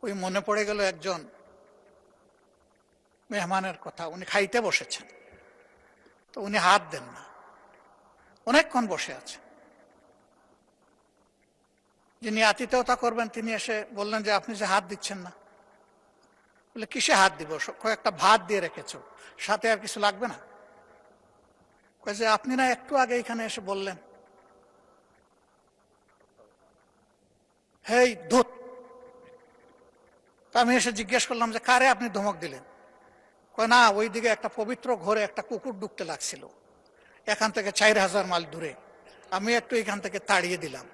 ওই মনে পড়ে গেল একজন মেহমানের কথা। উনি খাইতে বসেছেন, তো উনি হাত দেন না, অনেকক্ষণ বসে আছে। যিনি আতিথেয়তা করবেন তিনি এসে বললেন যে আপনি যে হাত দিচ্ছেন না। বলে কিসে হাত দিব, কয়েকটা ভাত দিয়ে রেখেছ, সাথে আর কিছু লাগবে না? কয়ে যে আপনি না একটু আগে এখানে এসে বললেন হেই ধুত। তা আমি এসে জিজ্ঞেস করলাম যে কারে আপনি ধমক দিলেন? কয় না, ওইদিকে একটা পবিত্র ঘরে একটা কুকুর ঢুকতে লাগছিল, এখান থেকে 4000 মাইল দূরে, আমি একটু এখান থেকে তাড়িয়ে দিলাম।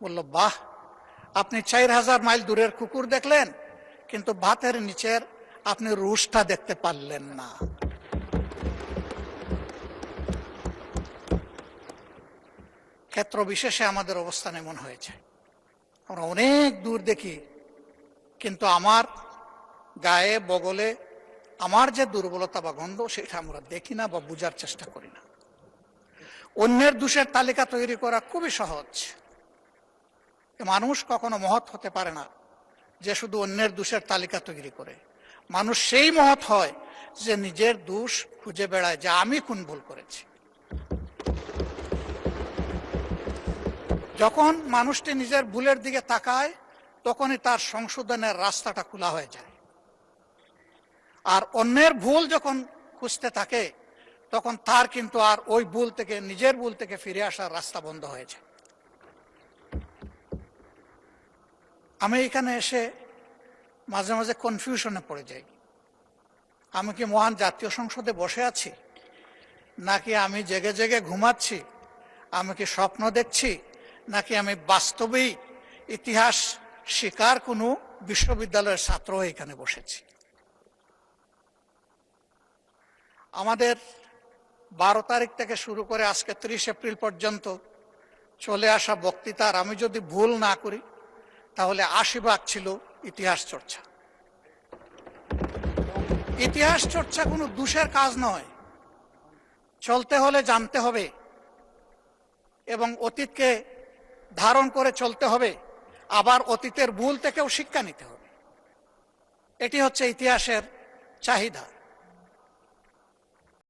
বলল বাহ, আপনি 4000 মাইল দূরের কুকুর দেখলেন, কিন্তু ভাতের নিচের আপনি রুশটা দেখতে পারলেন না। ক্ষেত্র বিশেষে আমাদের অবস্থান এমন হয়েছে, আমরা অনেক দূর দেখি, কিন্তু আমার গায়ে বগলে আমার যে দুর্বলতা বা গন্ধ সেটা আমরা দেখি না বা বুঝার চেষ্টা করি না। অন্যের দোষের তালিকা তৈরি করা খুবই সহজ। মানুষ কখনো মহৎ হতে পারে না যে শুধু অন্যের দোষের তালিকা তৈরি করে। মানুষ সেই মহৎ হয় যে নিজের দোষ খুঁজে বেড়ায়, যে আমি কোন ভুল করেছি। যখন মানুষটি নিজের ভুলের দিকে তাকায় তখনই তার সংশোধনের রাস্তাটা খোলা হয়ে যায়। আর অন্যের ভুল যখন খুঁজতে থাকে তখন তার কিন্তু আর ওই ভুল থেকে, নিজের ভুল থেকে ফিরে আসার রাস্তা বন্ধ হয়ে যায়। আমি এখানে এসে মাঝে মাঝে কনফিউশনে পড়ে যাই। আমি কি মহান জাতীয় সংসদে বসে আছি, নাকি আমি জেগে জেগে ঘুমাচ্ছি? আমি কি স্বপ্ন দেখছি, নাকি আমি বাস্তবেই ইতিহাস শিকার কোনো বিশ্ববিদ্যালয়ের ছাত্র এখানে বসেছি? আমাদের 12 তারিখ থেকে শুরু করে আজকে 30 এপ্রিল পর্যন্ত চলে আসা বক্তৃতার আমি যদি ভুল না করি তাহলে 80 ভাগ ছিল ইতিহাস চর্চা। ইতিহাস চর্চা কোনো দোষের কাজ নয়। চলতে হলে জানতে হবে এবং অতীতকে ধারণ করে চলতে হবে, আবার অতীতের ভুল থেকেও শিক্ষা নিতে হবে। এটি হচ্ছে ইতিহাসের চাহিদা।